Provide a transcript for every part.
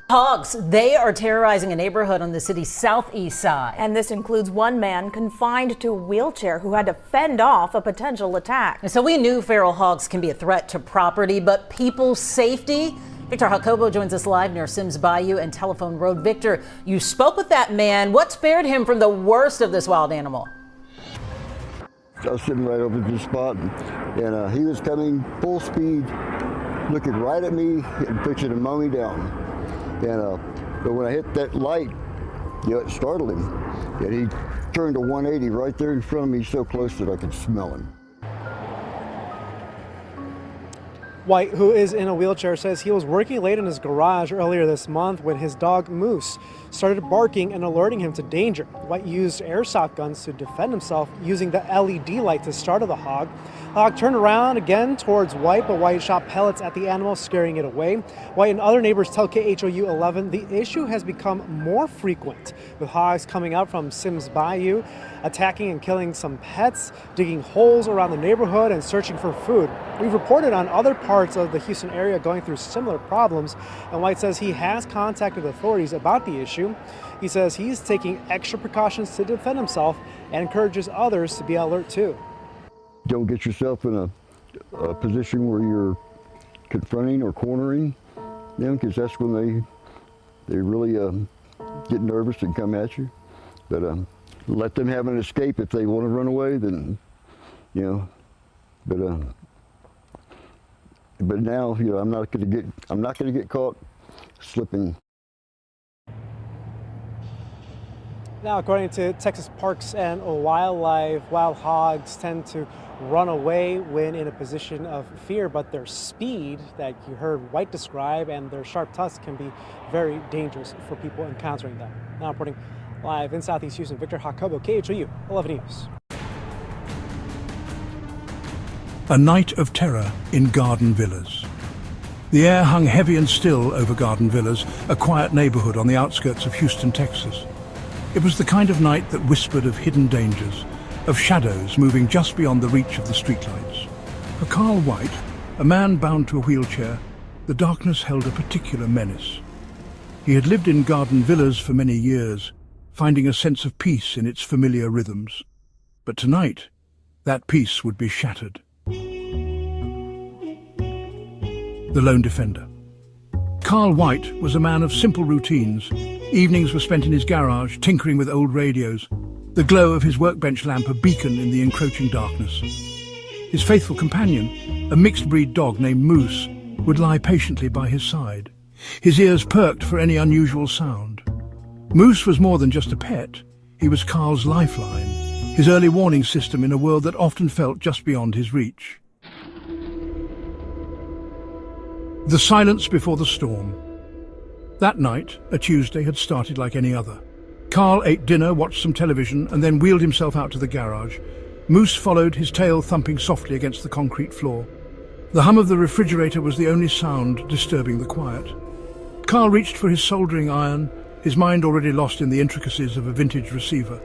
Hogs, they are terrorizing a neighborhood on the city's southeast side. And this includes one man confined to a wheelchair who had to fend off a potential attack. And so we knew feral hogs can be a threat to property, but people's safety? Victor Jacobo joins us live near Sims Bayou and Telephone Road. Victor, you spoke with that man. What spared him from the worst of this wild animal? I was sitting right over this spot, and he was coming full speed, looking right at me and fixing to mow me down. And but when I hit that light, it startled him. And he turned to 180 right there in front of me, so close that I could smell him. White, who is in a wheelchair, says he was working late in his garage earlier this month when his dog Moose started barking and alerting him to danger. White used airsoft guns to defend himself using the LED light to startle the hog. The hog turned around again towards White, but White shot pellets at the animal, scaring it away. White and other neighbors tell KHOU 11 the issue has become more frequent, with hogs coming out from Sims Bayou, attacking and killing some pets, digging holes around the neighborhood, and searching for food. We've reported on other parts of the Houston area going through similar problems, and White says he has contacted authorities about the issue. He says he's taking extra precautions to defend himself and encourages others to be alert too. Don't get yourself in a position where you're confronting or cornering them, because that's when they really get nervous and come at you. But let them have an escape. If they want to run away, then but now I'm not going to get caught slipping. Now, according to Texas Parks and Wildlife, wild hogs tend to run away when in a position of fear, but their speed that you heard White describe and their sharp tusks can be very dangerous for people encountering them. Now reporting live in Southeast Houston, Victor Jacobo, KHOU 11 News. A night of terror in Garden Villas. The air hung heavy and still over Garden Villas, a quiet neighborhood on the outskirts of Houston, Texas. It was the kind of night that whispered of hidden dangers, of shadows moving just beyond the reach of the streetlights. For Carl White, a man bound to a wheelchair, the darkness held a particular menace. He had lived in Garden Villas for many years, finding a sense of peace in its familiar rhythms. But tonight, that peace would be shattered. The Lone Defender. Carl White was a man of simple routines. Evenings were spent in his garage, tinkering with old radios, the glow of his workbench lamp a beacon in the encroaching darkness. His faithful companion, a mixed-breed dog named Moose, would lie patiently by his side, his ears perked for any unusual sound. Moose was more than just a pet. He was Carl's lifeline, his early warning system in a world that often felt just beyond his reach. The silence before the storm. That night, a Tuesday, had started like any other. Carl ate dinner, watched some television, and then wheeled himself out to the garage. Moose followed, his tail thumping softly against the concrete floor. The hum of the refrigerator was the only sound disturbing the quiet. Carl reached for his soldering iron, his mind already lost in the intricacies of a vintage receiver.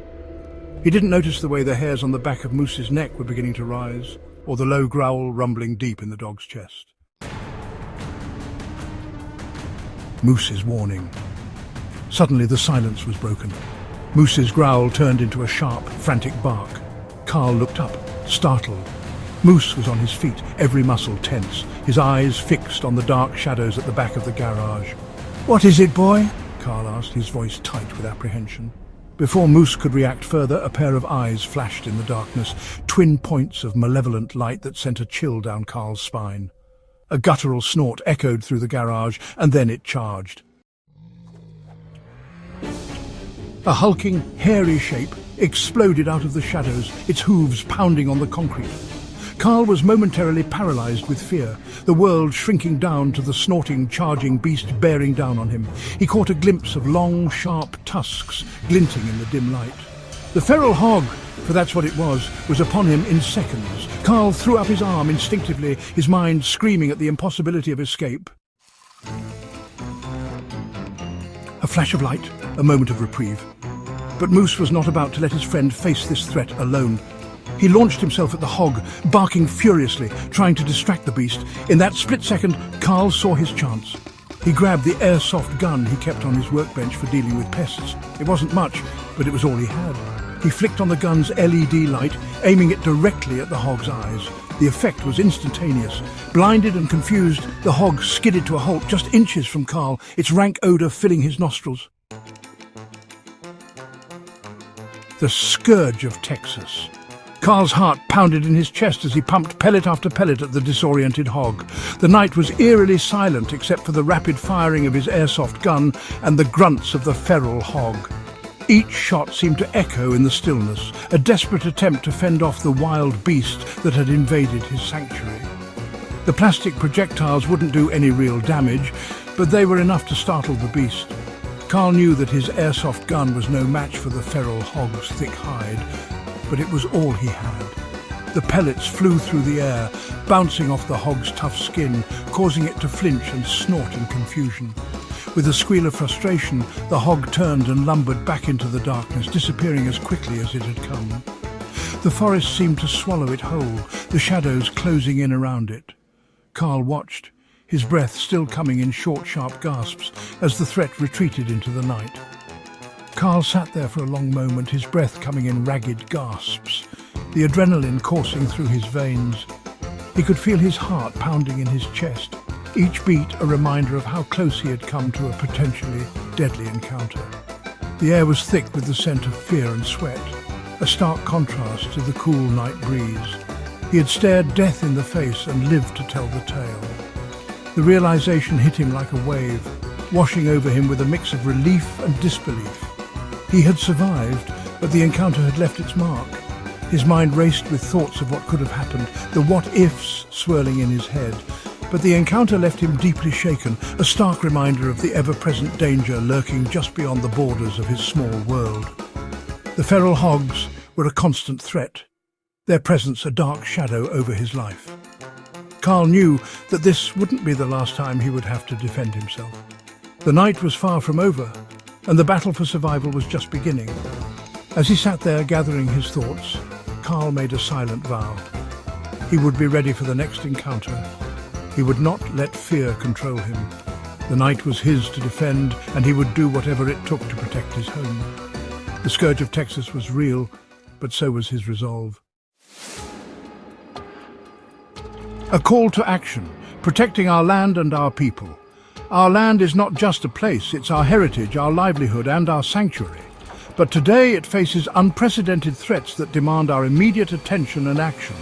He didn't notice the way the hairs on the back of Moose's neck were beginning to rise, or the low growl rumbling deep in the dog's chest. Moose's warning. Suddenly the silence was broken. Moose's growl turned into a sharp, frantic bark. Carl looked up, startled. Moose was on his feet, every muscle tense, his eyes fixed on the dark shadows at the back of the garage. "What is it, boy?" Carl asked, his voice tight with apprehension. Before Moose could react further, a pair of eyes flashed in the darkness, twin points of malevolent light that sent a chill down Carl's spine. A guttural snort echoed through the garage, and then it charged. A hulking, hairy shape exploded out of the shadows, its hooves pounding on the concrete. Carl was momentarily paralyzed with fear, the world shrinking down to the snorting, charging beast bearing down on him. He caught a glimpse of long, sharp tusks glinting in the dim light. The feral hog, for that's what it was upon him in seconds. Carl threw up his arm instinctively, his mind screaming at the impossibility of escape. A flash of light, a moment of reprieve. But Moose was not about to let his friend face this threat alone. He launched himself at the hog, barking furiously, trying to distract the beast. In that split second, Carl saw his chance. He grabbed the airsoft gun he kept on his workbench for dealing with pests. It wasn't much, but it was all he had. He flicked on the gun's LED light, aiming it directly at the hog's eyes. The effect was instantaneous. Blinded and confused, the hog skidded to a halt just inches from Carl, its rank odor filling his nostrils. The scourge of Texas. Carl's heart pounded in his chest as he pumped pellet after pellet at the disoriented hog. The night was eerily silent except for the rapid firing of his airsoft gun and the grunts of the feral hog. Each shot seemed to echo in the stillness, a desperate attempt to fend off the wild beast that had invaded his sanctuary. The plastic projectiles wouldn't do any real damage, but they were enough to startle the beast. Carl knew that his airsoft gun was no match for the feral hog's thick hide, but it was all he had. The pellets flew through the air, bouncing off the hog's tough skin, causing it to flinch and snort in confusion. With a squeal of frustration, the hog turned and lumbered back into the darkness, disappearing as quickly as it had come. The forest seemed to swallow it whole, the shadows closing in around it. Carl watched, his breath still coming in short, sharp gasps as the threat retreated into the night. Carl sat there for a long moment, his breath coming in ragged gasps, the adrenaline coursing through his veins. He could feel his heart pounding in his chest, each beat a reminder of how close he had come to a potentially deadly encounter. The air was thick with the scent of fear and sweat, a stark contrast to the cool night breeze. He had stared death in the face and lived to tell the tale. The realization hit him like a wave, washing over him with a mix of relief and disbelief. He had survived, but the encounter had left its mark. His mind raced with thoughts of what could have happened, the what-ifs swirling in his head. But the encounter left him deeply shaken, a stark reminder of the ever-present danger lurking just beyond the borders of his small world. The feral hogs were a constant threat, their presence a dark shadow over his life. Carl knew that this wouldn't be the last time he would have to defend himself. The night was far from over, and the battle for survival was just beginning. As he sat there gathering his thoughts, Carl made a silent vow. He would be ready for the next encounter. He would not let fear control him. The night was his to defend, and he would do whatever it took to protect his home. The scourge of Texas was real, but so was his resolve. A call to action, protecting our land and our people. Our land is not just a place, it's our heritage, our livelihood, and our sanctuary. But today it faces unprecedented threats that demand our immediate attention and action.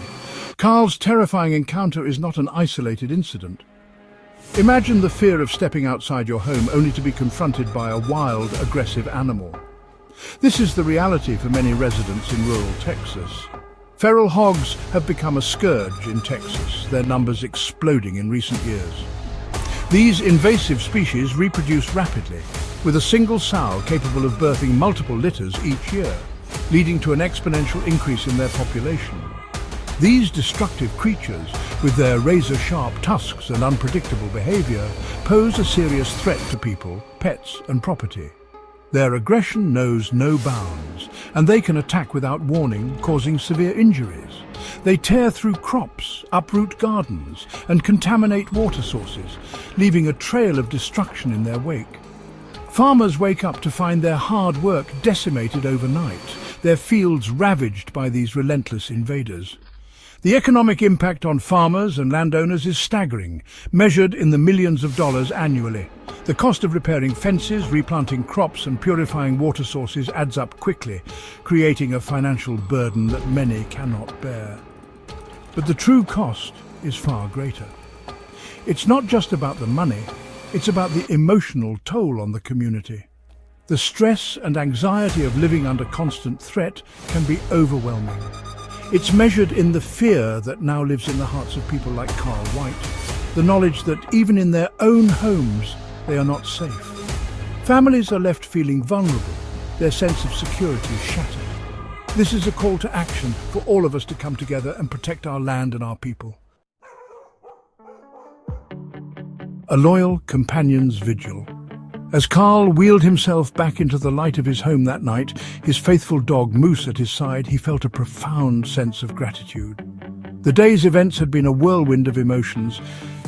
Carl's terrifying encounter is not an isolated incident. Imagine the fear of stepping outside your home only to be confronted by a wild, aggressive animal. This is the reality for many residents in rural Texas. Feral hogs have become a scourge in Texas, their numbers exploding in recent years. These invasive species reproduce rapidly, with a single sow capable of birthing multiple litters each year, leading to an exponential increase in their population. These destructive creatures, with their razor-sharp tusks and unpredictable behavior, pose a serious threat to people, pets, and property. Their aggression knows no bounds, and they can attack without warning, causing severe injuries. They tear through crops, uproot gardens, and contaminate water sources, leaving a trail of destruction in their wake. Farmers wake up to find their hard work decimated overnight, their fields ravaged by these relentless invaders. The economic impact on farmers and landowners is staggering, measured in the millions of dollars annually. The cost of repairing fences, replanting crops, and purifying water sources adds up quickly, creating a financial burden that many cannot bear. But the true cost is far greater. It's not just about the money, it's about the emotional toll on the community. The stress and anxiety of living under constant threat can be overwhelming. It's measured in the fear that now lives in the hearts of people like Carl White, the knowledge that even in their own homes, they are not safe. Families are left feeling vulnerable, their sense of security shattered. This is a call to action for all of us to come together and protect our land and our people. A loyal companion's vigil. As Carl wheeled himself back into the light of his home that night, his faithful dog Moose at his side, he felt a profound sense of gratitude. The day's events had been a whirlwind of emotions,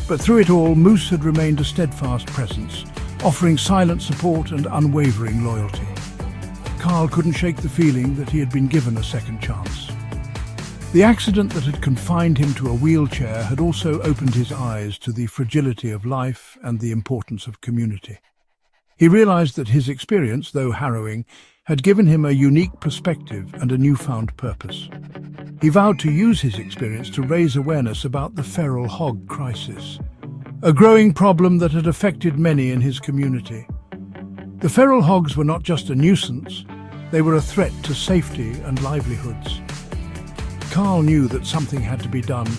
but through it all, Moose had remained a steadfast presence, offering silent support and unwavering loyalty. Carl couldn't shake the feeling that he had been given a second chance. The accident that had confined him to a wheelchair had also opened his eyes to the fragility of life and the importance of community. He realized that his experience, though harrowing, had given him a unique perspective and a newfound purpose. He vowed to use his experience to raise awareness about the feral hog crisis, a growing problem that had affected many in his community. The feral hogs were not just a nuisance, they were a threat to safety and livelihoods. Carl knew that something had to be done,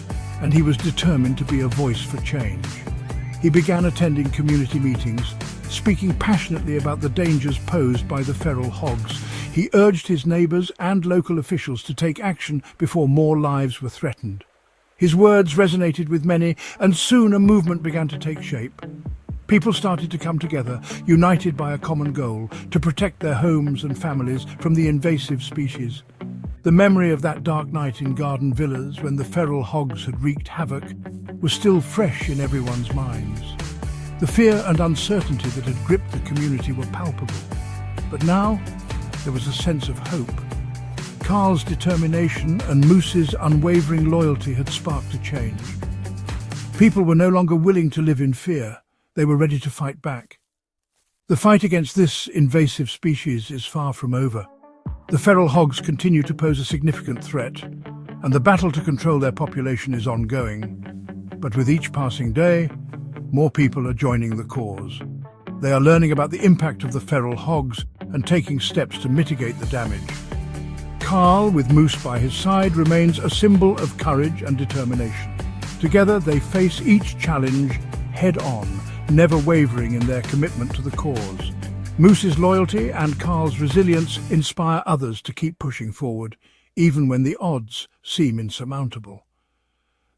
and he was determined to be a voice for change. He began attending community meetings, speaking passionately about the dangers posed by the feral hogs. He urged his neighbours and local officials to take action before more lives were threatened. His words resonated with many, and soon a movement began to take shape. People started to come together, united by a common goal, to protect their homes and families from the invasive species. The memory of that dark night in Garden Villas when the feral hogs had wreaked havoc was still fresh in everyone's minds. The fear and uncertainty that had gripped the community were palpable. But now, there was a sense of hope. Carl's determination and Moose's unwavering loyalty had sparked a change. People were no longer willing to live in fear. They were ready to fight back. The fight against this invasive species is far from over. The feral hogs continue to pose a significant threat, and the battle to control their population is ongoing. But with each passing day, more people are joining the cause. They are learning about the impact of the feral hogs and taking steps to mitigate the damage. Carl, with Moose by his side, remains a symbol of courage and determination. Together, they face each challenge head-on, never wavering in their commitment to the cause. Moose's loyalty and Carl's resilience inspire others to keep pushing forward, even when the odds seem insurmountable.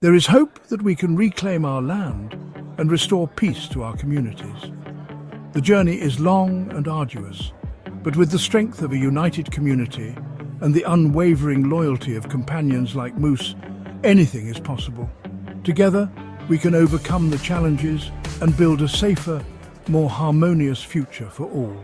There is hope that we can reclaim our land and restore peace to our communities. The journey is long and arduous, but with the strength of a united community and the unwavering loyalty of companions like Moose, anything is possible. Together, we can overcome the challenges and build a safer, more harmonious future for all.